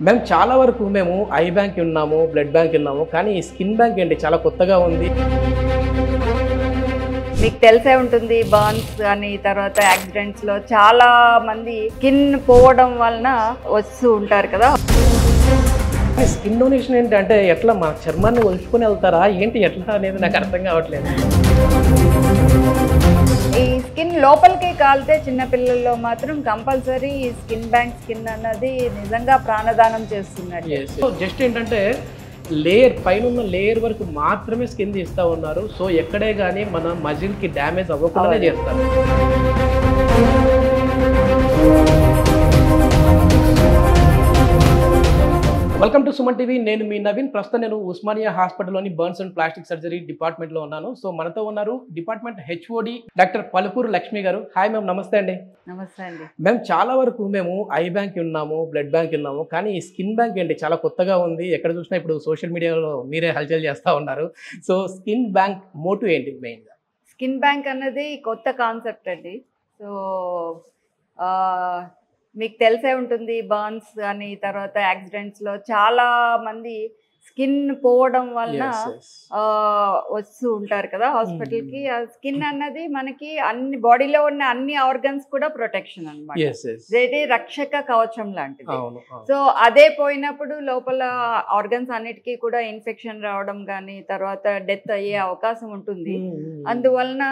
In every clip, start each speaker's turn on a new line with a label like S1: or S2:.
S1: మేము చాలా వరకు ఐ బ్యాంక్ ఉన్నాము, బ్లడ్ బ్యాంక్ ఉన్నాము. కానీ ఈ స్కిన్ బ్యాంక్ ఏంటి చాలా కొత్తగా ఉంది.
S2: మీకు తెలిసే ఉంటుంది బర్న్స్ అని తర్వాత యాక్సిడెంట్స్ లో చాలా మంది స్కిన్ పోవడం వలన వస్తూ ఉంటారు కదా.
S1: స్కిన్ డొనేషన్ ఏంటి అంటే ఎట్లా మా చర్మాన్ని ఒలుచుకొని వెళ్తారా ఏంటి ఎట్లా అనేది నాకు అర్థం కావట్లేదు.
S2: ఈ స్కిన్ లోపలికి కాలితే చిన్నపిల్లల్లో మాత్రం కంపల్సరీ ఈ స్కిన్ బ్యాంక్ స్కిన్ అన్నది నిజంగా ప్రాణదానం చేస్తున్నట్టు.
S1: సో జస్ట్ ఏంటంటే లేయర్ పైన ఉన్న లేయర్ వరకు మాత్రమే స్కిన్ తీస్తూ ఉన్నారు. సో ఎక్కడే కానీ మన మజిల్కి డ్యామేజ్ అవ్వకుండా చేస్తారు. Welcome to Suman TV. నేను మీ నవీన్. ప్రస్తుతం నేను ఉస్మానియా హాస్పిటల్లోని బర్న్స్ అండ్ ప్లాస్టిక్ సర్జరీ డిపార్ట్మెంట్లో ఉన్నాను. సో మనతో ఉన్నారు department HOD doctor Palukuru Lakshmi garu. Hi ma'am, నమస్తే అండి.
S2: నమస్తే అండి.
S1: మేము చాలా వరకు ఐ బ్యాంక్ ఉన్నాము, బ్లడ్ బ్యాంక్ ఉన్నాము. కానీ ఈ స్కిన్ బ్యాంక్ ఏంటి చాలా కొత్తగా ఉంది. ఎక్కడ చూసినా ఇప్పుడు సోషల్ మీడియాలో మీరే హల్చల్ చేస్తూ ఉన్నారు. సో స్కిన్ బ్యాంక్ మోటివ్ ఏంటి మెయిన్గా?
S2: స్కిన్ బ్యాంక్ అన్నది కొత్త కాన్సెప్ట్ అండి. సో మీకు తెలిసే ఉంటుంది బర్న్స్ అని తర్వాత యాక్సిడెంట్స్ లో చాలా మంది స్కిన్ పోవడం వలన వస్తూ ఉంటారు కదా హాస్పిటల్ కి. ఆ స్కిన్ అన్నది మనకి అన్ని బాడీలో ఉన్న అన్ని ఆర్గన్స్ కూడా ప్రొటెక్షన్ అన్నమాట. రక్షక కవచం లాంటిది. సో అదే పోయినప్పుడు లోపల ఆర్గన్స్ అన్నిటికీ కూడా ఇన్ఫెక్షన్ రావడం కానీ తర్వాత డెత్ అయ్యే అవకాశం ఉంటుంది. అందువలన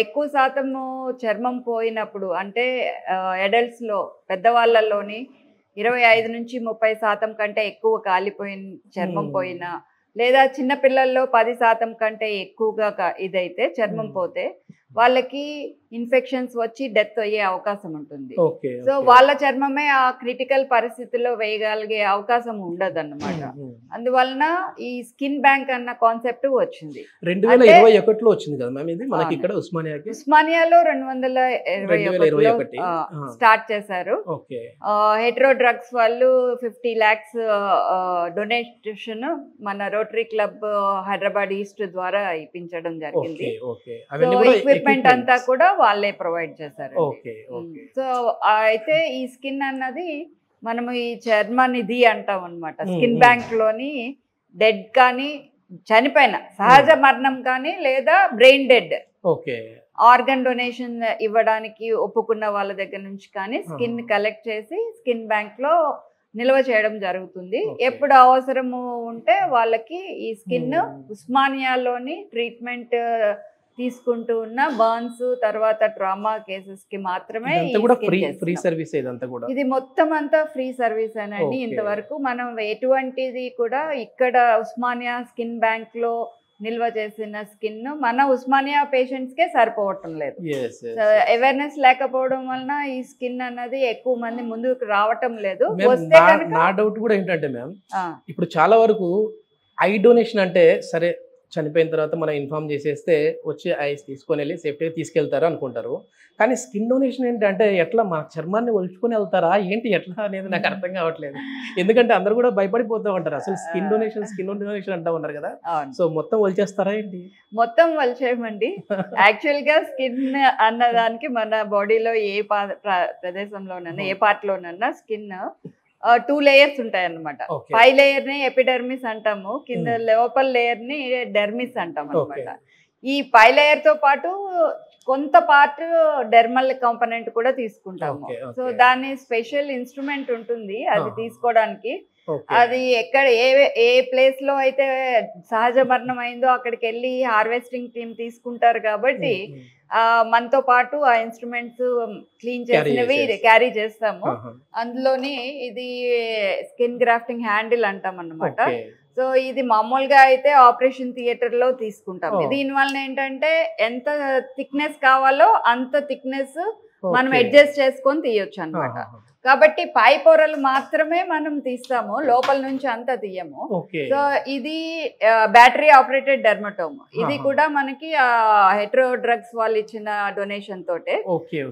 S2: ఎక్కువ శాతము చర్మం పోయినప్పుడు అంటే అడల్ట్స్ లో పెద్దవాళ్ళలోని 25 నుంచి 30% కంటే ఎక్కువ కాలిపోయిన చర్మం పోయినా లేదా చిన్న పిల్లల్లో 10% కంటే ఎక్కువగా ఇదైతే చర్మం పోతే వాళ్ళకి ఇన్ఫెక్షన్స్ వచ్చి డెత్ అయ్యే అవకాశం ఉంటుంది. సో వాళ్ళ చర్మమే ఆ క్రిటికల్ పరిస్థితుల్లో వేయగలిగే అవకాశం ఉండదు అన్నమాట. అందువలన ఈ స్కిన్ బ్యాంక్ అన్న కాన్సెప్ట్ వచ్చింది
S1: 2021లో వచ్చింది కదా మ్యామ్. ఇది మనకి ఇక్కడ
S2: ఉస్మానియాలో 2021 స్టార్ట్ చేశారు. హెట్రో డ్రగ్స్ వాళ్ళు 50 lakhs డొనేషన్ మన రోటరీ క్లబ్ హైదరాబాద్ ఈస్ట్ ద్వారా ఇప్పించడం జరిగింది. ఎక్విప్మెంట్ అంతా కూడా వాళ్ళే ప్రొవైడ్ చేశారు. సో అయితే ఈ స్కిన్ అన్నది మనము ఈ చర్మనిధి అంటాం అనమాట. స్కిన్ బ్యాంక్ లోని డెడ్ కానీ చనిపోయిన సహజ మరణం కానీ లేదా బ్రెయిన్ డెడ్ ఆర్గన్ డొనేషన్ ఇవ్వడానికి ఒప్పుకున్న వాళ్ళ దగ్గర నుంచి కానీ స్కిన్ కలెక్ట్ చేసి స్కిన్ బ్యాంక్ లో నిల్వ చేయడం జరుగుతుంది. ఎప్పుడు అవసరము ఉంటే వాళ్ళకి ఈ స్కిన్ ఉస్మానియాలోని ట్రీట్మెంట్ తీసుకుంటూ ఉన్న బర్న్స్ తర్వాత ట్రామా కేసెస్ కి మాత్రమే ఇది మొత్తం అంతా ఫ్రీ సర్వీస్ అనండి. ఇంతవరకు మనం ఎటువంటిది కూడా ఇక్కడ ఉస్మానియా స్కిన్ బ్యాంక్ లో నిల్వ చేసిన స్కిన్ మన ఉస్మానియా పేషెంట్స్ కే సరిపోవటం లేదు. అవేర్నెస్ లేకపోవడం వలన ఈ స్కిన్ అన్నది ఎక్కువ మంది ముందుకు రావటం లేదు.
S1: నా డౌట్ కూడా ఏంటంటే మ్యామ్, ఇప్పుడు చాలా వరకు ఐ డొనేషన్ అంటే సరే చనిపోయిన తర్వాత మనం ఇన్ఫార్మ్ చేసేస్తే వచ్చి ఐస్ తీసుకొని వెళ్ళి సేఫ్టీగా తీసుకెళ్తారు అనుకుంటారు. కానీ స్కిన్ డొనేషన్ ఏంటంటే ఎట్లా మా చర్మాన్ని ఒలుచుకొని వెళ్తారా ఏంటి ఎట్లా అనేది నాకు అర్థం కావట్లేదు. ఎందుకంటే అందరూ కూడా భయపడిపోతూ ఉంటారు. అసలు స్కిన్ డొనేషన్ అంటా ఉన్నారు కదా. సో మొత్తం ఒలిచేస్తారా ఏంటి?
S2: మొత్తం ఒలిచేయమండి. యాక్చువల్ గా స్కిన్ అన్నదానికి మన బాడీలో ఏ ప్రదేశంలోనన్నా ఏ పార్ట్ లోనన్నా స్కిన్ 2 layers ఉంటాయి అన్నమాట. పై లేయర్ ని ఎపిడర్మిస్ అంటాము, కింద లోపల లేయర్ ని డెర్మిస్ అంటాం అనమాట. ఈ పై లేయర్ తో పాటు కొంత పార్ట్ డెర్మల్ కాంపోనెంట్ కూడా తీసుకుంటాము. సో దాని స్పెషల్ ఇన్స్ట్రుమెంట్ ఉంటుంది అది తీసుకోవడానికి. అది ఎక్కడ ఏ ప్లేస్ లో అయితే సహజ మరణం అయిందో అక్కడికి వెళ్ళి హార్వెస్టింగ్ టీమ్ తీసుకుంటారు కాబట్టి మనతో పాటు ఆ ఇన్స్ట్రుమెంట్స్ క్లీన్ చేసినవి క్యారీ చేస్తాము. అందులోని ఇది స్కిన్ గ్రాఫ్టింగ్ హ్యాండిల్ అంటాం అన్నమాట. సో ఇది మామూలుగా అయితే ఆపరేషన్ థియేటర్ లో తీసుకుంటాం. దీనివల్ల ఏంటంటే ఎంత థిక్నెస్ కావాలో అంత థిక్నెస్ మనం అడ్జస్ట్ చేసుకొని తీయొచ్చు అన్నమాట. కాబట్టి పై పొరలు మాత్రమే మనం తీస్తాము, లోపల నుంచి అంతా తీయము. సో ఇది బ్యాటరీ ఆపరేటెడ్ డెర్మటోమ్. ఇది కూడా మనకి హెట్రో డ్రగ్స్ వాళ్ళు ఇచ్చిన డొనేషన్ తోటే.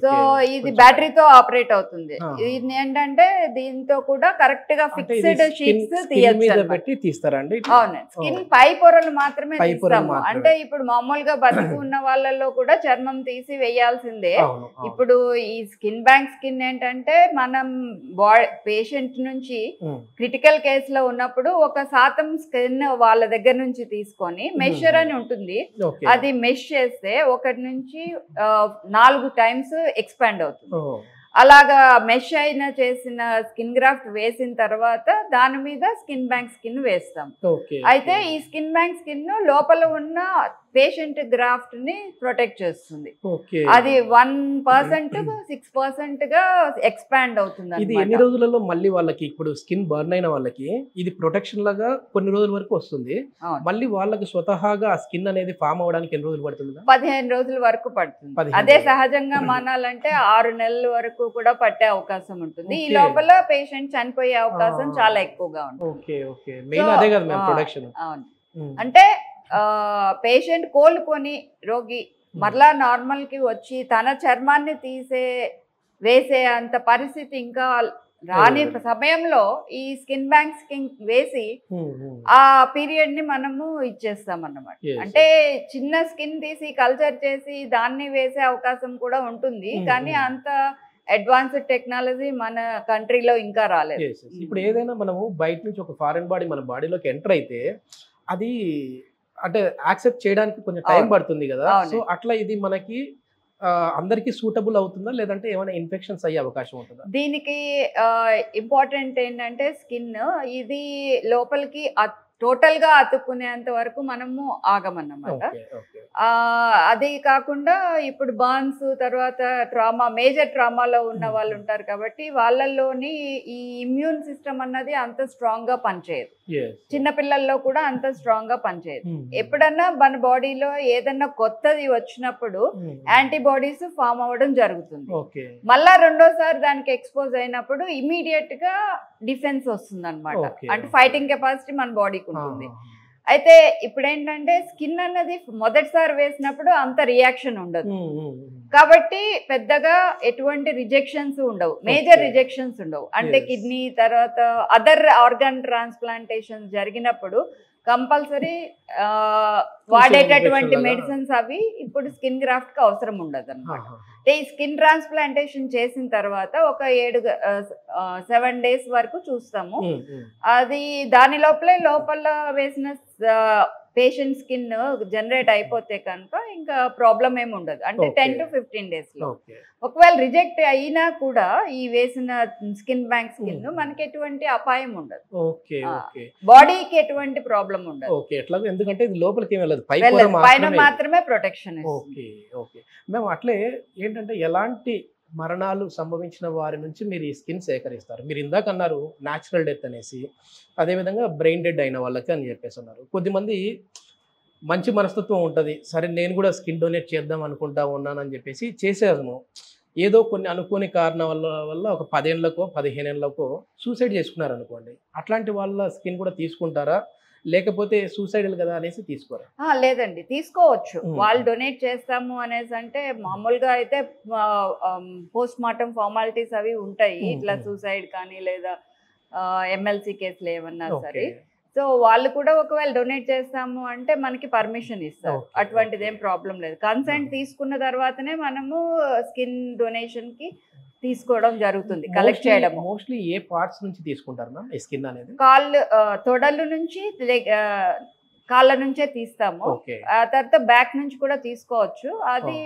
S2: సో ఇది బ్యాటరీతో ఆపరేట్ అవుతుంది. ఇది ఏంటంటే దీంతో కూడా కరెక్ట్ గా ఫిక్స్డ్ షీట్స్ తీయచ్చు. అవును, స్కిన్ పై పొరలు మాత్రమే తీస్తాము. అంటే ఇప్పుడు మామూలుగా బతుకు ఉన్న వాళ్ళలో కూడా చర్మం తీసి వేయాల్సిందే. ఇప్పుడు ఈ స్కిన్ బ్యాంక్ స్కిన్ ఏంటంటే మన మనం పేషెంట్ నుంచి క్రిటికల్ కేసులో ఉన్నప్పుడు 1% స్కిన్ వాళ్ళ దగ్గర నుంచి తీసుకొని మెషర్ అని ఉంటుంది, అది మెష్ చేస్తే 1 నుంచి 4 టైమ్స్ ఎక్స్పాండ్ అవుతుంది. అలాగా మెష్ అయిన చేసిన స్కిన్ గ్రాఫ్ట్ వేసిన తర్వాత దాని మీద స్కిన్ బ్యాంక్ స్కిన్ వేస్తాం. అయితే ఈ స్కిన్ బ్యాంక్ స్కిన్ లోపల ఉన్న పేషెంట్ గ్రాఫ్ట్ ని ప్రొటెక్ట్ చేస్తుంది. అది 1% 6% గా ఎక్స్పాండ్ అవుతుంది.
S1: ఇది ఎన్ని రోజులలో మళ్ళీ వాళ్ళకి ఇప్పుడు స్కిన్ బర్న్ అయిన వాళ్ళకి ఇది ప్రొటెక్షన్ లాగా కొన్ని రోజుల వరకు వస్తుంది, మళ్ళీ వాళ్ళకి స్వతహాగా ఆ స్కిన్ అనేది ఫామ్ అవడానికి ఎన్ని రోజులు పడుతుంది?
S2: 15 రోజుల వరకు పడుతుంది. అదే సహజంగా మానాలంటే 6 నెలల వరకు కూడా పట్టే అవకాశం ఉంటుంది. ఈ లోపల పేషెంట్ చనిపోయే అవకాశం చాలా ఎక్కువగా ఉంటుంది. అంటే పేషెంట్ కోలుకొని రోగి మరలా నార్మల్ కి వచ్చి తన చర్మాన్ని వేసే అంత పరిస్థితి ఇంకా రాని సమయంలో ఈ స్కిన్ బ్యాంక్ స్కిన్ వేసి ఆ పీరియడ్ ని మనము ఇచ్చేస్తాం అన్నమాట. అంటే చిన్న స్కిన్ తీసి కల్చర్ చేసి దాన్ని వేసే అవకాశం కూడా ఉంటుంది, కానీ అంత అడ్వాన్స్డ్ టెక్నాలజీ మన కంట్రీలో ఇంకా రాలేదు.
S1: ఇప్పుడు ఏదైనా మనము బయట నుంచి ఒక ఫారెన్ బాడీ మన బాడీలోకి ఎంటర్ అయితే అది అంటే యాక్సెప్ట్ చేయడానికి కొంచెం టైం పడుతుంది కదా, సో అట్లా ఇది మనకి అందరికి సూటబుల్ అవుతుందా లేదంటే ఏమైనా ఇన్ఫెక్షన్స్ అయ్యే అవకాశం ఉంటుందా?
S2: దీనికి ఇంపార్టెంట్ ఏంటంటే స్కిన్ ఇది లోపలికి టోటల్ గా అతుక్కునేంత వరకు మనము ఆగమన్నమాట. అది కాకుండా ఇప్పుడు బర్న్స్ తర్వాత ట్రామా మేజర్ ట్రామాలో ఉన్న వాళ్ళు ఉంటారు కాబట్టి వాళ్ళల్లోని ఈ ఇమ్యూన్ సిస్టమ్ అన్నది అంత స్ట్రాంగ్ గా పనిచేయదు, చిన్నపిల్లల్లో కూడా అంత స్ట్రాంగ్ గా పనిచేయదు. ఎప్పుడన్నా మన బాడీలో ఏదన్నా కొత్తది వచ్చినప్పుడు యాంటీబాడీస్ ఫామ్ అవ్వడం జరుగుతుంది. మళ్ళా రెండోసారి దానికి ఎక్స్పోజ్ అయినప్పుడు ఇమీడియట్ గా డిఫెన్స్ వస్తుంది అనమాట, అంటే ఫైటింగ్ కెపాసిటీ మన బాడీకి ఉంటుంది. అయితే ఇప్పుడు ఏంటంటే స్కిన్ అన్నది మొదటిసారి వేసినప్పుడు అంత రియాక్షన్ ఉండదు కాబట్టి పెద్దగా ఎటువంటి రిజెక్షన్స్ ఉండవు, మేజర్ రిజెక్షన్స్ ఉండవు. అంటే కిడ్నీ తర్వాత అదర్ ఆర్గాన్ ట్రాన్స్ప్లాంటేషన్ జరిగినప్పుడు కంపల్సరీ వాడేటటువంటి మెడిసిన్స్ అవి ఇప్పుడు స్కిన్ గ్రాఫ్ట్ కి అవసరం ఉండదు అనమాట. అంటే ఈ స్కిన్ ట్రాన్స్ప్లాంటేషన్ చేసిన తర్వాత ఒక 7 days వరకు చూస్తాము. అది దాని లోపల వేసిన పేషెంట్ స్కిన్ జనరేట్ అయిపోతే కనుక ఇంకా ప్రాబ్లం ఏమి ఉండదు, అంటే 10 to 15 days లో. ఒకవేళ రిజెక్ట్ అయినా కూడా ఈ వేసిన స్కిన్ బ్యాంక్ స్కిన్ మనకి ఎటువంటి అపాయం ఉండదు, బాడీకి ఎటువంటి ప్రాబ్లం ఉండదు.
S1: ఎందుకంటే లోపలికి
S2: పైన మాత్రమే ప్రొటెక్షన్.
S1: మేము అట్లే ఏంటంటే ఎలాంటి మరణాలు సంభవించిన వారి నుంచి మీరు ఈ స్కిన్ సేకరిస్తారు? మీరు ఇందాక అన్నారు న్యాచురల్ డెత్ అనేసి, అదేవిధంగా బ్రెయిన్ డెడ్ అయిన వాళ్ళకి అని చెప్పేసి అన్నారు. కొద్దిమంది మంచి మనస్తత్వం ఉంటుంది, సరే నేను కూడా స్కిన్ డొనేట్ చేద్దాం అనుకుంటా ఉన్నానని చెప్పేసి చేసేదాము, ఏదో కొన్ని అనుకోని కారణాల వల్ల ఒక 10 ఏళ్ళకో 15 ఏళ్ళకో సూసైడ్ చేసుకున్నారు అనుకోండి, అట్లాంటి వాళ్ళ స్కిన్ కూడా తీసుకుంటారా లేకపోతే సూసైడల్ కదా అనేసి తీసుకోరా?
S2: లేదండి, తీసుకోవచ్చు. వాళ్ళు డొనేట్ చేస్తాము అనేసి అంటే మామూలుగా అయితే పోస్ట్ మార్టం ఫార్మాలిటీస్ అవి ఉంటాయి, ఇట్లా సూసైడ్ కానీ లేదా ఎమ్మెల్సీ కేసులు ఏమన్నా సరే. సో వాళ్ళు కూడా ఒకవేళ డొనేట్ చేస్తాము అంటే మనకి పర్మిషన్ ఇస్తారు, అటువంటిది ఏం ప్రాబ్లం లేదు. కన్సెంట్ తీసుకున్న తర్వాతనే మనము స్కిన్ డొనేషన్ కి తీసుకోవడం జరుగుతుంది, కలెక్ట్ చేయడం.
S1: మోస్ట్లీ ఏ పార్ట్స్ నుంచి తీసుకుంటారు మ్యామ్ ఈ స్కిన్ అనేది?
S2: తొడలు నుంచి కాళ్ళ నుంచే తీస్తాము, ఆ తర్వాత బ్యాక్ నుంచి కూడా తీసుకోవచ్చు. అది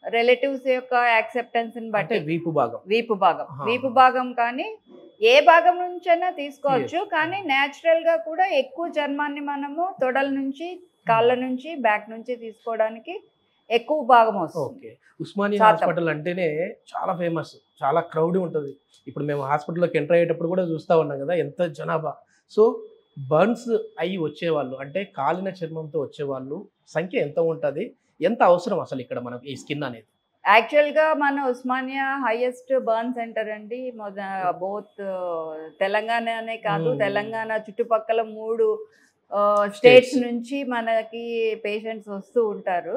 S2: రిలేటివ్స్ యొక్క యాక్సెప్టెన్స్ ని బట్టి. వీపు భాగం కానీ ఏ భాగం నుంచైనా తీసుకోవచ్చు, కానీ నేచురల్ గా కూడా ఎక్కువ చర్మాన్ని మనము తొడల నుంచి కాళ్ళ నుంచి బ్యాక్ నుంచి తీసుకోవడానికి ఎక్కువ భాగం వస్తుంది.
S1: ఉస్మానియా హాస్పిటల్ అంటేనే చాలా ఫేమస్, చాలా క్రౌడ్ ఉంటుంది. ఇప్పుడు మేము హాస్పిటల్లోకి ఎంటర్ అయ్యేటప్పుడు కూడా చూస్తూ ఉన్నాం కదా ఎంత జనాభా. సో బర్న్స్ అయ్యి వచ్చేవాళ్ళు అంటే కాలిన చర్మంతో వచ్చేవాళ్ళు సంఖ్య ఎంత ఉంటుంది, ఎంత అవసరం అసలు ఇక్కడ మనకి ఈ స్కిన్ అనేది?
S2: యాక్చువల్గా మన ఉస్మానియా హైయెస్ట్ బర్న్ సెంటర్ అండి, బోత్ తెలంగాణనే కాదు, తెలంగాణ చుట్టుపక్కల 3 స్టేట్స్ నుంచి మనకి పేషెంట్స్ వస్తూ ఉంటారు.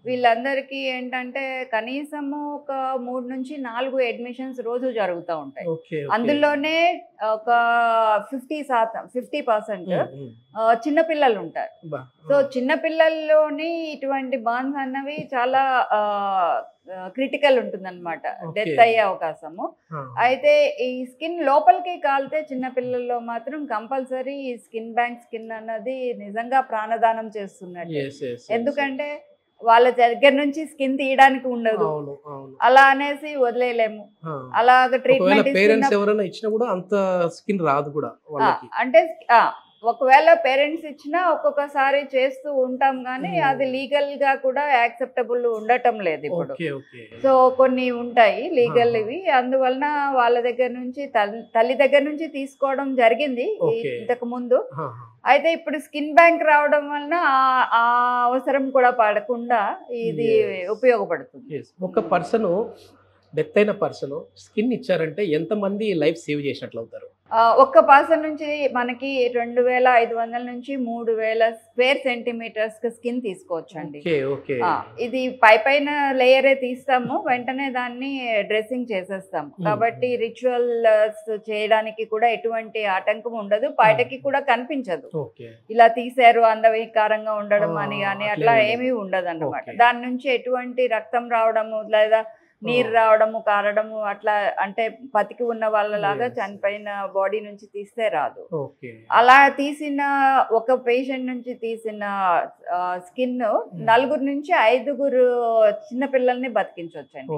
S2: వీళ్ళందరికీ ఏంటంటే కనీసము ఒక 3 నుంచి 4 అడ్మిషన్స్ రోజు జరుగుతూ ఉంటాయి. అందులోనే ఒక 50% చిన్నపిల్లలు ఉంటారు. సో చిన్నపిల్లల్లోని ఇటువంటి బర్న్స్ అన్నవి చాలా క్రిటికల్ ఉంటుందన్నమాట, డెత్ అయ్యే అవకాశము. అయితే ఈ స్కిన్ లోపలికి కాలితే చిన్న పిల్లల్లో మాత్రం కంపల్సరీ ఈ స్కిన్ బ్యాంక్ స్కిన్ అన్నది నిజంగా ప్రాణదానం చేస్తున్నట్టు. ఎందుకంటే వాళ్ళ దగ్గర నుంచి స్కిన్ తీయడానికి ఉండదు, అలా అనేసి వదిలేయలేము. అలాగ ట్రీట్మెంట్ అంటే ఒకవేళ పేరెంట్స్ ఇచ్చినా ఒక్కొక్కసారి చేస్తూ ఉంటాం కానీ అది లీగల్ గా కూడా యాక్సెప్టబుల్ ఉండటం లేదు ఇప్పుడు. సో కొన్ని ఉంటాయి లీగల్ ఇవి, అందువలన వాళ్ళ దగ్గర నుంచి తల్లి దగ్గర నుంచి తీసుకోవడం జరిగింది ఇంతకు ముందు. అయితే ఇప్పుడు స్కిన్ బ్యాంక్ రావడం వలన ఆ అవసరం కూడా పడకుండా ఇది ఉపయోగపడుతుంది.
S1: ఒక పర్సన్ డెత్ అయిన పర్సన్ స్కిన్ ఇచ్చారంటే ఎంతమంది లైఫ్ సేవ్ చేసినట్లు అవుతారు?
S2: ఒక్క పర్సన్ నుంచి మనకి 2500 నుంచి 3000 స్క్వేర్ సెంటీమీటర్స్ స్కిన్ తీసుకోవచ్చు అండి. ఇది పైన లేయరే తీస్తాము, వెంటనే దాన్ని డ్రెస్సింగ్ చేసేస్తాము. కాబట్టి రిచువల్స్ చేయడానికి కూడా ఎటువంటి ఆటంకం ఉండదు, బయటకి కూడా కనిపించదు. ఇలా తీసారు అందవికారంగా ఉండడం అని కానీ అట్లా ఏమీ ఉండదు అన్నమాట. దాని నుంచి ఎటువంటి రక్తం రావడము లేదా నీరు రావడము కారడము అట్లా అంటే బతికి ఉన్న వాళ్ళలాగా చనిపోయిన బాడీ నుంచి తీస్తే రాదు. అలా తీసిన ఒక పేషెంట్ నుంచి తీసిన స్కిన్ 4 నుంచి 5 చిన్న పిల్లల్ని బతికించవచ్చండి.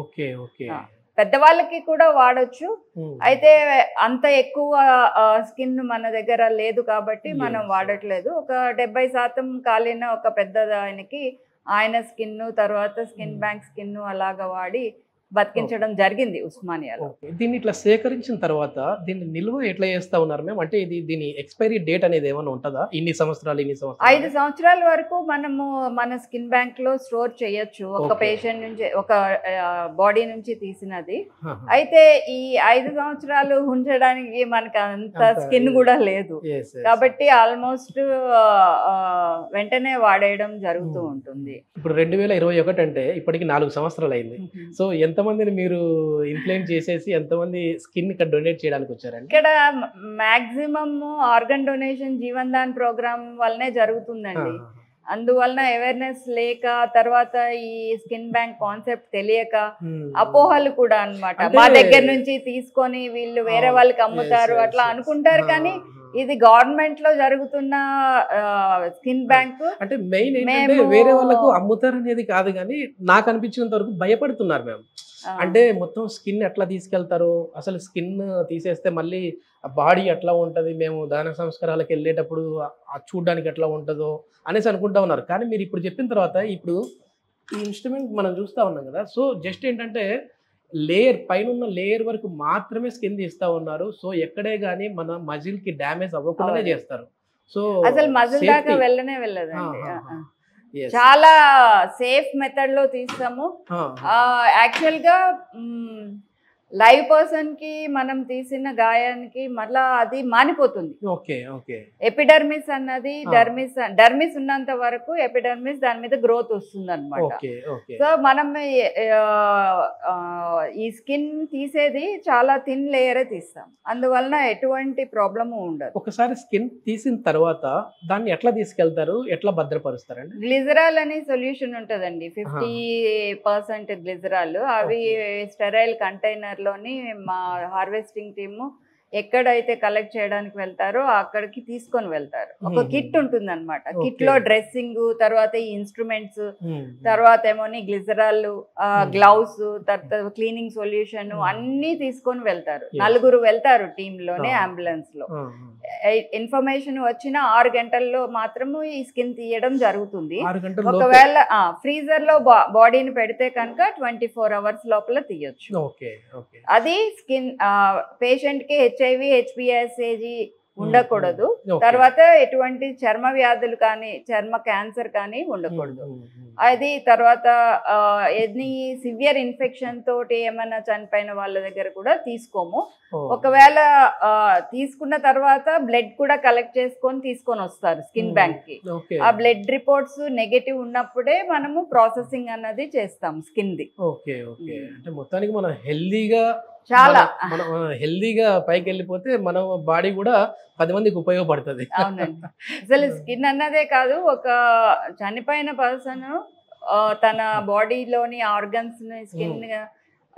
S2: పెద్దవాళ్ళకి కూడా వాడొచ్చు. అయితే అంత ఎక్కువ స్కిన్ మన దగ్గర లేదు కాబట్టి మనం వాడట్లేదు. ఒక 70% కాలిన ఒక పెద్ద ఆయనకి ఆయన స్కిన్ తర్వాత స్కిన్ బ్యాంక్ స్కిన్ అలాగా వాడి బతికించడం జరిగింది ఉస్మానియాలో.
S1: దీన్ని ఇట్లా సేకరించిన తర్వాత దీన్ని నిల్వ ఎట్లా చేస్తా ఉన్నారు మేము? అంటే దీని ఎక్స్పైరీ డేట్ అనేది ఏమైనా ఉంటుందా? ఇన్ని సంవత్సరాలు 5
S2: సంవత్సరాల వరకు మనము మన స్కిన్ బ్యాంక్ లో స్టోర్ చేయొచ్చు ఒక పేషెంట్ నుంచి, ఒక బాడీ నుంచి తీసినది. అయితే ఈ 5 సంవత్సరాలు ఉంచడానికి మనకు అంత స్కిన్ కూడా లేదు కాబట్టి ఆల్మోస్ట్ వెంటనే వాడేయడం జరుగుతూ ఉంటుంది.
S1: ఇప్పుడు 2021 అంటే ఇప్పటికి 4 సంవత్సరాలు అయింది. సో ఎంతమందిని మీరు ఇన్ఫ్లుయెన్స్ చేసేసి ఎంతమంది స్కిన్ ఇక్కడ డొనేట్ చేయడానికి వచ్చారండి?
S2: ఇక్కడ మాక్సిమం ఆర్గన్ డొనేషన్ జీవన్ దాన్ ప్రోగ్రామ్ వల్లనే జరుగుతుందండి. అందువలన అవేర్నెస్ లేక తర్వాత ఈ స్కిన్ బ్యాంక్ కాన్సెప్ట్ తెలియక అపోహలు కూడా అన్నమాట. మా దగ్గర నుంచి తీసుకొని వీళ్ళు వేరే వాళ్ళకి అమ్ముతారు అట్లా అనుకుంటారు. కానీ ఇది గవర్నమెంట్ లో జరుగుతున్న స్కిన్ బ్యాంక్.
S1: అంటే మెయిన్ ఏంటంటే వేరే వాళ్ళకు అమ్ముతారు అనేది కాదు, కానీ నాకు అనిపించినంత వరకు భయపడుతున్నారు మేము. అంటే మొత్తం స్కిన్ ఎట్లా తీసుకెళ్తారు, అసలు స్కిన్ తీసేస్తే మళ్ళీ బాడీ ఎట్లా ఉంటుంది, మేము దాన సంస్కారాలకు వెళ్ళేటప్పుడు చూడడానికి ఎట్లా ఉంటుందో అనేసి అనుకుంటా ఉన్నారు. కానీ మీరు ఇప్పుడు చెప్పిన తర్వాత ఇప్పుడు ఈ ఇన్స్ట్రుమెంట్ మనం చూస్తూ ఉన్నాం కదా, సో జస్ట్ ఏంటంటే లేయర్ పైన ఉన్న లేయర్ వరకు మాత్రమే స్కిన్ తీస్తా ఉన్నారు. సో ఎక్కడే గానీ మన మజిల్ కి డ్యామేజ్ అవ్వకుండానే చేస్తారు. సో
S2: అసలు మజిల్ దాకా వెళ్ళనే వెళ్ళదండి. చాలా సేఫ్ మెథడ్ లో తీస్తాము. యాక్చువల్ గా లైవ్ పర్సన్ కి మనం తీసిన గాయానికి మళ్ళా అది మానిపోతుంది. ఎపిడర్మిస్ అన్నది డర్మిస్ ఉన్నంత వరకు ఎపిడర్మిస్ దాని మీద గ్రోత్ వస్తుంది అనమాట. సో మనం ఈ స్కిన్ తీసేది చాలా థిన్ లేయరే తీస్తాం, అందువలన ఎటువంటి ప్రాబ్లము ఉండదు.
S1: ఒకసారి స్కిన్ తీసిన తర్వాత దాన్ని ఎట్లా తీసుకెళ్తారు, ఎట్లా భద్రపరుస్తారండి?
S2: గ్లిజరాల్ అనే సొల్యూషన్ ఉంటదండి, 50% గ్లిజరాల్. అవి స్టెరైల్ కంటైనర్ లోని మా హార్వెస్టింగ్ టీము ఎక్కడైతే కలెక్ట్ చేయడానికి వెళ్తారో అక్కడికి తీసుకొని వెళ్తారు. ఒక కిట్ ఉంటుంది అనమాట. కిట్ లో డ్రెస్సింగ్, తర్వాత ఈ ఇన్స్ట్రుమెంట్స్, తర్వాత ఏమోని గ్లిజరాల్, గ్లౌస్, తర్వాత క్లీనింగ్ సొల్యూషన్ అన్ని తీసుకొని వెళ్తారు. 4 వెళ్తారు టీమ్ లోనే అంబులెన్స్ లో. ఇన్ఫర్మేషన్ వచ్చిన 6 గంటల్లో మాత్రము ఈ స్కిన్ తీయడం జరుగుతుంది. ఒకవేళ ఫ్రీజర్ లో బాడీని పెడితే కనుక 24 hours లోపల తీయొచ్చు. అది స్కిన్ పేషెంట్ కి HIV, HPSAG ఉండకూడదు. తర్వాత ఎటువంటి చర్మ వ్యాధులు కానీ చర్మ క్యాన్సర్ కానీ ఉండకూడదు. అది తర్వాత ఎన్ని సివియర్ ఇన్ఫెక్షన్ తోటి ఏమైనా చనిపోయిన వాళ్ళ దగ్గర కూడా తీసుకోము. ఒకవేళ తీసుకున్న తర్వాత బ్లడ్ కూడా కలెక్ట్ తీసుకొని వస్తారు స్కిన్ బ్యాంక్ కి. ఆ బ్లడ్ రిపోర్ట్స్ నెగటివ్ ఉన్నప్పుడే మనము ప్రాసెసింగ్ అన్నది చేస్తాం స్కిన్ ది.
S1: అంటే మొత్తానికి మనం హెల్దీగా
S2: చాలా
S1: మనం హెల్దీగా పైకి వెళ్ళిపోతే మన బాడీ కూడా 10 మందికి ఉపయోగపడుతుంది.
S2: అవునండి. అసలు స్కిన్ అన్నదే కాదు, ఒక చనిపోయిన పర్సన్ తన బాడీలోని ఆర్గన్స్ ని స్కిన్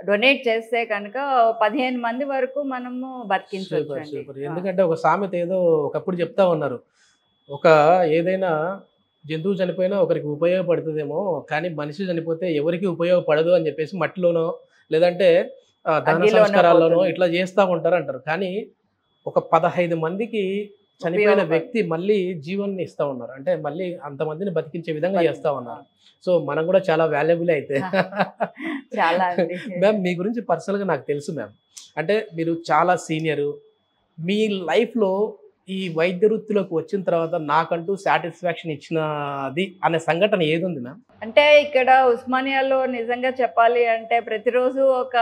S2: డొనేట్ చేస్తే కనుక 15 మంది వరకు మనము బతికించవచ్చు.
S1: ఎందుకంటే ఒక సామెత ఏదో ఒకప్పుడు చెప్తా ఉన్నారు, ఒక ఏదైనా జంతువు చనిపోయినా ఒకరికి ఉపయోగపడుతుందేమో కానీ మనిషి చనిపోతే ఎవరికి ఉపయోగపడదు అని చెప్పేసి మట్టిలోనో లేదంటే దహన సంస్కారాల్లోనో ఇట్లా చేస్తూ ఉంటారు అంటారు. కానీ ఒక 15 మందికి చనిపోయిన వ్యక్తి మళ్ళీ జీవన్ని ఇస్తా ఉన్నారు, అంటే మళ్ళీ అంతమందిని బతికించే విధంగా చేస్తా ఉన్నారు. సో మనం కూడా చాలా వాల్యుబుల్ అయితే.
S2: చాలా
S1: మ్యామ్ మీ గురించి పర్సనల్గా నాకు తెలుసు మ్యామ్, అంటే మీరు చాలా సీనియరు. మీ లైఫ్లో ఈ వైద్య వృత్తిలోకి వచ్చిన తర్వాత నాకంటూ సాటిస్ఫాక్షన్ ఇచ్చినది అనే సంఘటన ఏది ఉంది మ్యామ్?
S2: అంటే ఇక్కడ ఉస్మానియాలో నిజంగా చెప్పాలి అంటే ప్రతిరోజు ఒక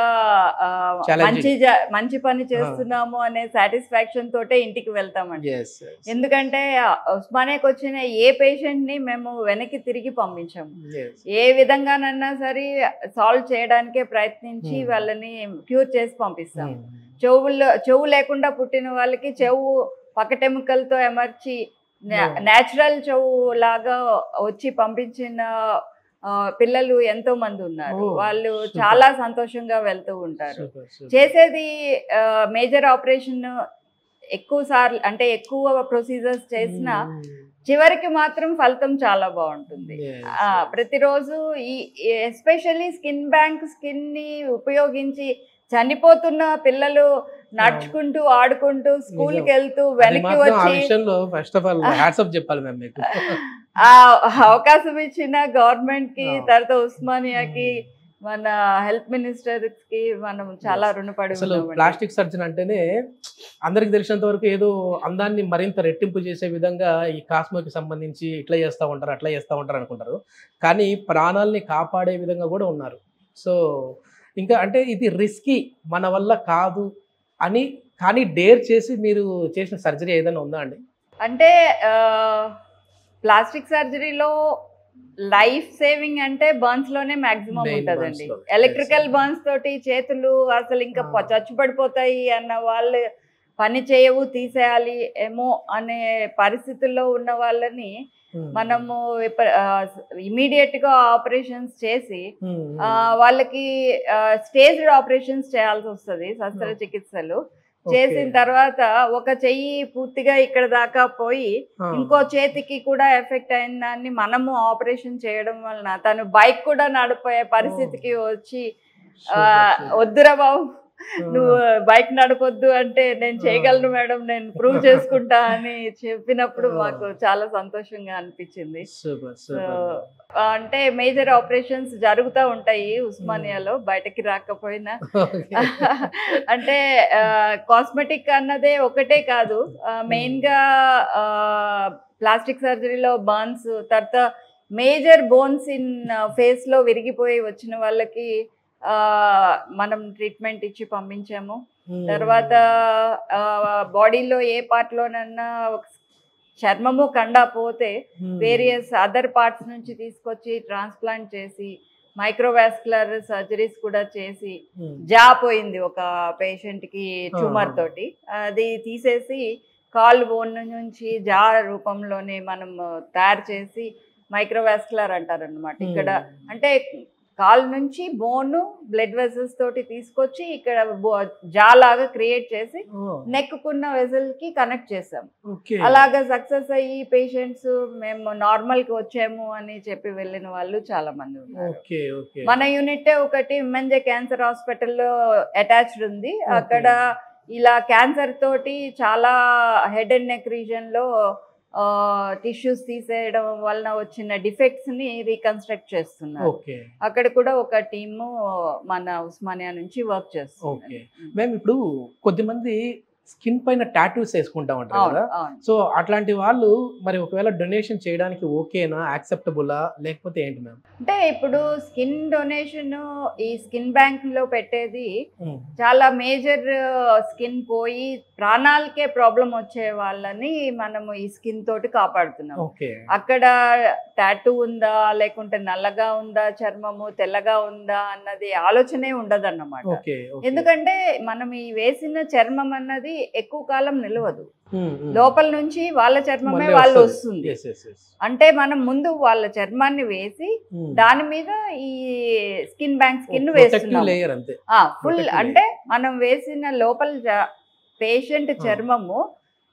S2: మంచి పని చేస్తున్నాము అనే సాటిస్ఫాక్షన్ తోటే ఇంటికి వెళ్తామండి. ఎందుకంటే ఉస్మానియాకి వచ్చిన ఏ పేషెంట్ ని మేము వెనక్కి తిరిగి పంపించాము. ఏ విధంగానన్నా సరే సాల్వ్ చేయడానికే ప్రయత్నించి వాళ్ళని క్యూర్ చేసి పంపిస్తాము. చెవు లేకుండా పుట్టిన వాళ్ళకి చెవు పక్కటెముకలతో ఎమర్చి నేచురల్ చెవు లాగా వచ్చి పంపించిన పిల్లలు ఎంతో మంది ఉన్నారు. వాళ్ళు చాలా సంతోషంగా వెళ్తూ ఉంటారు. చేసేది మేజర్ ఆపరేషన్ ఎక్కువ సార్లు అంటే ఎక్కువ ప్రొసీజర్స్ చేసినా చివరికి మాత్రం ఫలితం చాలా బాగుంటుంది. ప్రతిరోజు ఈ ఎస్పెషల్లీ స్కిన్ బ్యాంక్ స్కిన్ ని ఉపయోగించి చనిపోతున్న పిల్లలు నడుచుకుంటూ ఆడుకుంటూ స్కూల్కి వెళ్తూ వెనక్కి వచ్చి అవకాశం ఇచ్చిన గవర్నమెంట్ కి, తర్వాత ఉస్మానియాకి, మన హెల్త్ మినిస్టర్ కి మనం చాలా రుణపడి ఉన్నాం.
S1: ప్లాస్టిక్ సర్జన్ అంటేనే అందరికి తెలిసినంత వరకు ఏదో అందాన్ని మరింత రెట్టింపు చేసే విధంగా ఈ కాస్మోకి సంబంధించి ఇట్లా చేస్తూ ఉంటారు అట్లా చేస్తూ ఉంటారు అనుకుంటారు, కానీ ప్రాణాలని కాపాడే విధంగా కూడా ఉన్నారు. సో ఇంకా అంటే ఇది రిస్కీ మన వల్ల కాదు అని కానీ డేర్ చేసి మీరు చేసిన సర్జరీ ఏదైనా ఉందా అండి?
S2: అంటే ప్లాస్టిక్ సర్జరీలో లైఫ్ సేవింగ్ అంటే బర్న్స్ లోనే మాక్సిమం ఉంటుందండి. ఎలక్ట్రికల్ బర్న్స్ తోటి చేతులు అసలు ఇంకా చచ్చుపడిపోతాయి అన్న వాళ్ళు పని చేయవు, తీసేయాలి ఏమో అనే పరిస్థితుల్లో ఉన్న వాళ్ళని మనము ఇమీడియట్ గా ఆపరేషన్స్ చేసి వాళ్ళకి స్టేజ్డ్ ఆపరేషన్స్ చేయాల్సి వస్తుంది, శస్త్రచికిత్సలు చేసిన తర్వాత ఒక చెయ్యి పూర్తిగా ఇక్కడ దాకా పోయి ఇంకో చేతికి కూడా ఎఫెక్ట్ అయిన దాన్ని మనము ఆపరేషన్ చేయడం వలన తను బైక్ కూడా నడిపోయే పరిస్థితికి వచ్చి వద్దురా బాబు నువ్వు బైక్ నడపొద్దు అంటే నేను చేయగలను మేడం, నేను ప్రూవ్ చేసుకుంటా అని చెప్పినప్పుడు మాకు చాలా సంతోషంగా అనిపించింది. అంటే మేజర్ ఆపరేషన్స్ జరుగుతూ ఉంటాయి ఉస్మానియాలో, బయటకి రాకపోయినా. అంటే కాస్మెటిక్ అన్నదే ఒకటే కాదు, మెయిన్ గా ప్లాస్టిక్ సర్జరీలో బర్న్స్, తర్వాత మేజర్ బోన్స్ ఇన్ ఫేస్ లో విరిగిపోయి వచ్చిన వాళ్ళకి మనం ట్రీట్మెంట్ ఇచ్చి పంపించాము. తర్వాత బాడీలో ఏ పార్ట్ లోనన్నా చర్మము కండా పోతే వేరియస్ అదర్ పార్ట్స్ నుంచి తీసుకొచ్చి ట్రాన్స్ప్లాంట్ చేసి మైక్రోవాస్కులర్ సర్జరీస్ కూడా చేసి జా పోయింది ఒక పేషెంట్ కి ట్యూమర్ తోటి, అది తీసేసి కాల్ బోన్ నుంచి జా రూపంలోనే మనం తయారు చేసి మైక్రోవాస్కులర్ అంటారు అన్నమాట. ఇక్కడ అంటే కాల్ నుంచి బోన్ బ్లడ్ వెజల్స్ తోటి తీసుకొచ్చి ఇక్కడ జా లాగా క్రియేట్ చేసి నెక్ కున్న వెజల్ కి కనెక్ట్ చేసాం. అలాగా సక్సెస్ అయ్యి పేషెంట్స్ మేము నార్మల్ కి వచ్చాము అని చెప్పి వెళ్ళిన వాళ్ళు చాలా మంది ఉన్నారు. మన యూనిట్ ఒకటి ఎంఎన్జే క్యాన్సర్ హాస్పిటల్లో అటాచ్డ్ ఉంది. అక్కడ ఇలా క్యాన్సర్ తోటి చాలా హెడ్ అండ్ నెక్ రీజన్ లో టిష్యూస్ తీసేయడం వలన వచ్చిన డిఫెక్ట్స్ ని రీకన్స్ట్రక్ట్ చేస్తున్నారు. అక్కడ కూడా ఒక టీము మన ఉస్మానియా నుంచి వర్క్ చేస్తుంది.
S1: మేము ఇప్పుడు కొద్దిమంది స్కిన్ పైన టాటూస్ వేసుకుంటా ఉంటారు కదా, సో అట్లాంటి వాళ్ళు మరి ఒకవేళ డొనేషన్ చేయడానికి ఓకేనా, యాక్సెప్టబులా లేకపోతే ఏంటి మ్యామ్?
S2: అంటే ఇప్పుడు స్కిన్ డొనేషన్ ఈ స్కిన్ బ్యాంక్ లో పెట్టేది చాలా మేజర్ స్కిన్ పోయి ప్రాణాలకే ప్రాబ్లం వచ్చే వాళ్ళని మనము ఈ స్కిన్ తోటి కాపాడుతున్నాం. అక్కడ టాటూ ఉందా లేకుంటే నల్లగా ఉందా చర్మము, తెల్లగా ఉందా అన్నది ఆలోచనే ఉండదు అన్నమాట. ఎందుకంటే మనం ఈ వేసిన చర్మం అన్నది అది ఎక్కువ కాలం నిలవదు. లోపల నుంచి వాళ్ళ చర్మమే వాళ్ళు వస్తుంది. అంటే మనం ముందు వాళ్ళ చర్మాన్ని వేసి దాని మీద ఈ స్కిన్ బ్యాంక్ స్కిన్ వేస్తున్నాం ఫుల్. అంటే మనం వేసిన లోపల పేషెంట్ చర్మము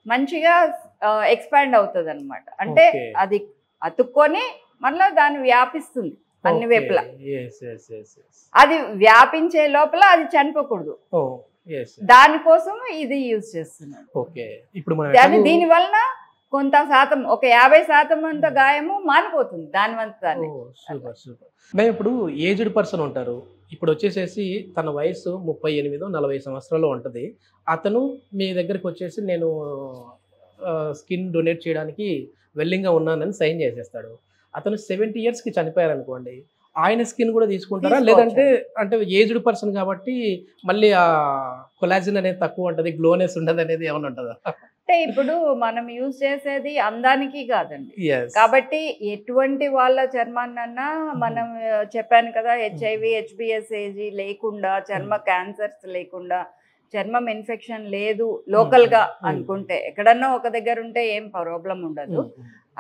S2: మంచిగా ఎక్స్పాండ్ అవుతుంది అనమాట. అంటే అది అతుక్కొని మళ్ళీ దాన్ని వ్యాపిస్తుంది అన్ని వైపులా. అది వ్యాపించే లోపల అది చనిపోకూడదు, దానికోసం ఇది యూజ్ చేస్తున్నాడు. దీని వలన కొంత శాతం, ఒక 50% అంత గాయము మానిపోతుంది దాని వల్ల.
S1: మేము ఇప్పుడు ఏజ్డ్ పర్సన్ ఉంటారు, ఇప్పుడు వచ్చేసేసి తన వయసు 38-40 సంవత్సరాలు ఉంటుంది. అతను మీ దగ్గరికి వచ్చేసి నేను స్కిన్ డొనేట్ చేయడానికి వెల్లింగ్గా ఉన్నానని సైన్ చేసేస్తాడు. అతను 70 yearsకి చనిపోయారనుకోండి, ఆయన స్కిన్ కూడా తీసుకుంటారా? లేదంటే అంటే ఏజ్డ్ పర్సన్ కాబట్టి మళ్ళీ ఆ కొలాజిన్ అనేది తక్కువ ఉంటుంది, గ్లోనెస్ ఉండదు అనేది ఏమైనా ఉంటుందా?
S2: అంటే ఇప్పుడు మనం యూజ్ చేసేది అందానికి కాదండి, కాబట్టి ఎటువంటి వాళ్ళ చర్మాన్నన్నా మనం చెప్పాను కదా, HIV HBsAg లేకుండా, చర్మ క్యాన్సర్స్ లేకుండా, చర్మం ఇన్ఫెక్షన్ లేదు లోకల్ గా అనుకుంటే, ఎక్కడన్నా ఒక దగ్గర ఉంటే ఏం ప్రాబ్లం ఉండదు.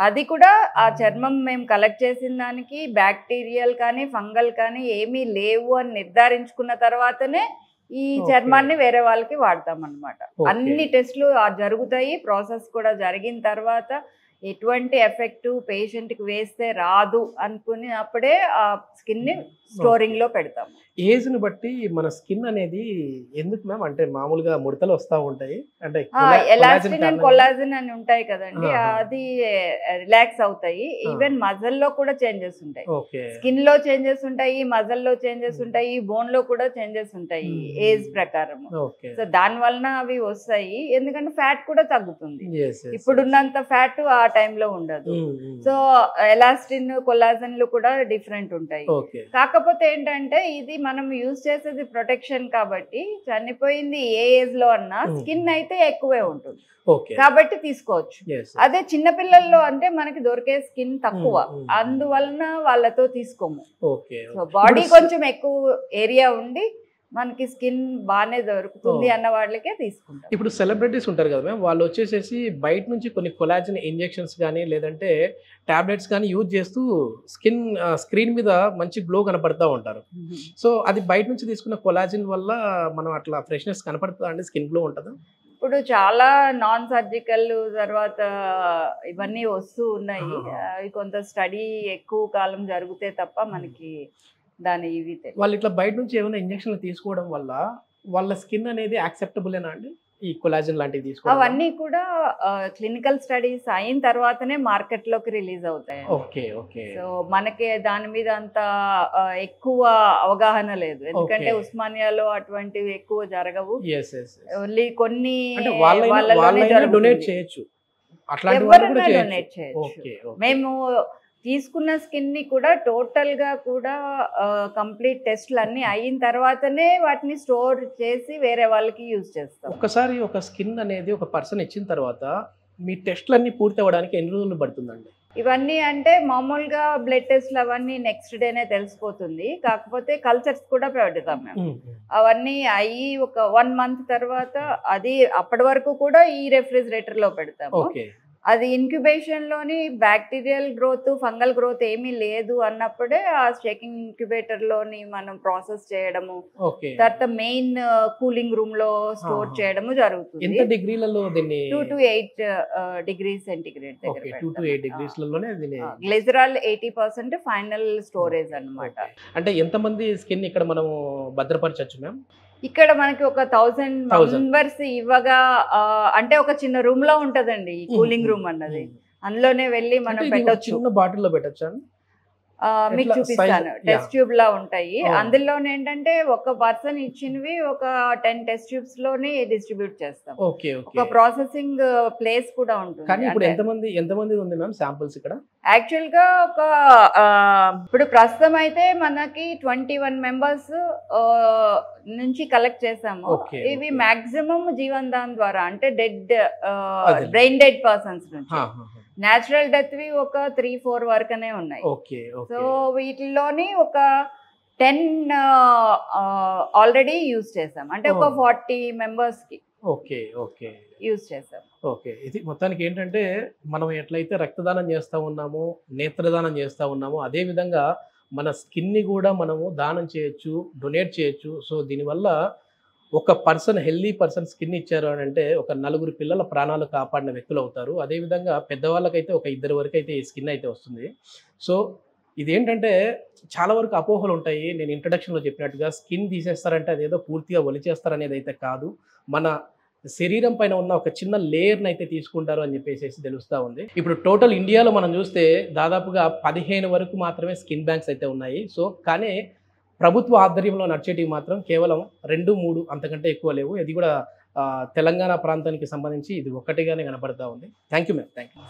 S2: అది కూడా ఆ చర్మం మేము కలెక్ట్ చేసిన దానికి బ్యాక్టీరియల్ కానీ ఫంగల్ కానీ ఏమీ లేవు అని నిర్ధారించుకున్న తర్వాతనే ఈ చర్మాన్ని వేరే వాళ్ళకి వాడతాం అన్నమాట. అన్ని టెస్ట్లు జరుగుతాయి, ప్రాసెస్ కూడా జరిగిన తర్వాత ఎటువంటి ఎఫెక్ట్ పేషెంట్ కి వేస్తే రాదు అనుకున్నప్పుడే ఆ స్కిన్ ని స్టోరింగ్ లో పెడతాము.
S1: ఏజ్ ని బట్టి మన స్కిన్ అనేది ఎందుకు మ్యామ్, అంటే మామూలుగా ముడతలు వస్తూ ఉంటాయి, అంటే
S2: ఎలాస్టిన్ అండ్ కొల్లాజన్ అని ఉంటాయి కదండి, అది రిలాక్స్ అవుతాయి. ఈవెన్ మజల్ లో కూడా చేంజెస్ ఉంటాయి, స్కిన్ లో చేంజెస్ ఉంటాయి, మజల్ లో చేంజెస్ ఉంటాయి, బోన్ లో కూడా చేంజెస్ ఉంటాయి ఏజ్ ప్రకారం. సో దాని వలన అవి వస్తాయి, ఎందుకంటే ఫ్యాట్ కూడా తగ్గుతుంది. ఇప్పుడున్నంత ఫ్యాట్ ఆ టైంలో ఉండదు. సో ఎలాస్టిన్ కొల్లాజన్లు కూడా డిఫరెంట్ ఉంటాయి. కాకపోతే ఏంటంటే ఇది మనం యూజ్ చేసేది ప్రొటెక్షన్ కాబట్టి, చనిపోయింది ఏ ఏజ్ లో అన్నా స్కిన్ అయితే ఎక్కువే ఉంటుంది కాబట్టి తీసుకోవచ్చు. అదే చిన్నపిల్లల్లో అంటే మనకి దొరికే స్కిన్ తక్కువ, అందువలన వాళ్ళతో తీసుకోము. సో బాడీ కొంచెం ఎక్కువ ఏరియా ఉండి మనకి స్కిన్ బాగానే దొరుకుతుంది అన్న వాళ్ళకే తీసుకుంటాం.
S1: ఇప్పుడు సెలబ్రిటీస్ ఉంటారు కదా మ్యామ్, వాళ్ళు వచ్చేసేసి బయట నుంచి కొన్ని కొలాజిన్ ఇంజెక్షన్స్ కానీ లేదంటే టాబ్లెట్స్ కానీ యూజ్ చేస్తూ స్క్రీన్ మీద మంచి గ్లో కనపడతా ఉంటారు. సో అది బయట నుంచి తీసుకున్న కొలాజిన్ వల్ల మనం అట్లా ఫ్రెష్నెస్ కనపడుతుందా అండి, స్కిన్ గ్లో ఉంటుందా?
S2: ఇప్పుడు చాలా నాన్ సర్జికల్ తర్వాత ఇవన్నీ వస్తూ ఉన్నాయి, అవి కొంత స్టడీ ఎక్కువ కాలం జరిగితే తప్ప మనకి దాని ఇవి
S1: వాళ్ళు ఇట్లా బయట నుంచి ఏమైనా ఇంజక్షన్లు తీసుకోవడం వల్ల వాళ్ళ స్కిన్ అనేది యాక్సెప్టబులేనా అండి ఈ కొలాజిన్ లాంటివి తీసుకోవడం?
S2: అవన్నీ కూడా క్లినికల్ స్టడీస్ అయిన తర్వాతనే మార్కెట్ లోకి రిలీజ్ అవుతాయి. సో మనకి దాని మీద అంత ఎక్కువ అవగాహన లేదు, ఎందుకంటే ఉస్మానియాలో అటువంటివి ఎక్కువ జరగవు. ఓన్లీ కొన్ని
S1: డొనేట్ చేయొచ్చు,
S2: ఎవరైనా డొనేట్ చేయొచ్చు. మేము తీసుకున్న స్కిన్ ని కూడా టోటల్ గా కూడా కంప్లీట్ టెస్ట్లు అన్ని అయిన తర్వాతనే వాటిని స్టోర్ చేసి వేరే వాళ్ళకి యూజ్ చేస్తాం.
S1: ఒకసారి ఒక స్కిన్ అనేది ఒక పర్సన్ ఇచ్చిన తర్వాత మీ టెస్ట్లు అన్ని పూర్తి అవ్వడానికి ఎన్ని రోజులు పడుతుందండి?
S2: ఇవన్నీ అంటే మామూలుగా బ్లడ్ టెస్ట్లు అవన్నీ నెక్స్ట్ డేనే తెలిసిపోతుంది, కాకపోతే కల్చర్స్ కూడా పెడతాం మేము. అవన్నీ అయ్యి ఒక 1 month తర్వాత అది అప్పటి వరకు కూడా ఈ రెఫ్రిజిరేటర్ లో పెడతాము. అది ఇంక్యుబేషన్ లోని బ్యాక్టీరియల్ గ్రోత్ ఫంగల్ గ్రోత్ ఏమీ లేదు అన్నప్పుడే ఆ చెకింగ్ ఇంక్యుబేటర్ లోని మనం ప్రాసెస్ చేయడము, తర్వాత మెయిన్ కూలింగ్ రూమ్ లో స్టోర్ చేయడము జరుగుతుంది. 2 to 8 degrees centigrade glycerol 80% final storage అన్నమాట.
S1: అంటే ఎంతమంది స్కిన్ ఇక్కడ మనము భద్రపరచచ్చు మ్యామ్?
S2: ఇక్కడ మనకి ఒక 1000 మెంబర్స్ ఇవ్వగా, అంటే ఒక చిన్న రూమ్ లో ఉంటదండి ఈ కూలింగ్ రూమ్ అన్నది, అందులోనే వెళ్ళి మనం పెట్టొచ్చు.
S1: చిన్న బాటిల్లో పెట్టొచ్చా?
S2: మీకు చూపిస్తాను, టెస్ట్ ట్యూబ్ లా ఉంటాయి. అందులో ఏంటంటే ఒక పర్సన్ ఇచ్చినవి ఒక 10 టెస్ట్ ట్యూబ్స్ లోనే డిస్ట్రిబ్యూట్ చేస్తాం. ఒక ప్రాసెసింగ్ ప్లేస్ కూడా ఉంటుంది.
S1: ఎంతమంది ఉంది మ్యామ్ శాంపుల్స్ ఇక్కడ?
S2: యాక్చువల్ గా ఒక ఇప్పుడు ప్రస్తుతం అయితే మనకి 21 మెంబర్స్ నుంచి కలెక్ట్ చేసాము. ఇవి మాక్సిమం జీవన్ దాన్ ద్వారా, అంటే బ్రెయిన్ డెడ్ పర్సన్స్ నుంచి. న్యాచురల్ డెత్ వి ఒక 3-4 వరకునే ఉన్నాయి. సో వీటిలోని ఒక 10 ఆల్రెడీ యూజ్ చేసాం, అంటే ఒక 40 మెంబర్స్ కి
S1: ఓకే. ఓకే.
S2: యూజ్ చేసాం.
S1: ఓకే. ఇది మొత్తానికి ఏంటంటే, మనం ఎట్లయితే రక్తదానం చేస్తా ఉన్నామో, నేత్రదానం చేస్తా ఉన్నామో, అదే విధంగా మన స్కిన్‌ని గూడా మనము దానం చేయొచ్చు, డొనేట్ చేయొచ్చు. సో, దీనివల్ల ఒక పర్సన్ హెల్తీ పర్సన్ స్కిన్ ఇచ్చారు అనంటే, ఒక నలుగురు పిల్లల ప్రాణాలు కాపాడిన వ్యక్తులవుతారు. అదే విధంగా పెద్దవాళ్ళకైతే ఒక ఇద్దరి వరకైతే ఈ స్కిన్ అయితే వస్తుంది. సో, ఇదేంటంటే చాలా వరకు అపోహలుంటాయి. నేను ఇంట్రడక్షన్‌లో చెప్పినట్టుగా స్కిన్ తీసేస్తారంటే అదేదో పూర్తిగా ఒలిచేస్తారనేదైతే కాదు. మన శరీరం పైన ఉన్న ఒక చిన్న లేయర్‌నైతే తీసుకుంటారు అని చెప్పేసేసి తెలుస్తా ఉంది. ఇప్పుడు టోటల్ ఇండియాలో మనం చూస్తే దాదాపుగా 15 వరకు మాత్రమే స్కిన్ బ్యాంక్స్ అయితే ఉన్నాయి. సో, కానీ ప్రభుత్వ ఆధ్వర్యంలో నడిచేటివి మాత్రం కేవలం 2, 3 అంతకంటే ఎక్కువ లేవు. అది కూడా తెలంగాణ ప్రాంతానికి సంబంధించి ఇది ఒక్కటిగానే కనపడతా ఉంది. Thank you ma'am. Thank you.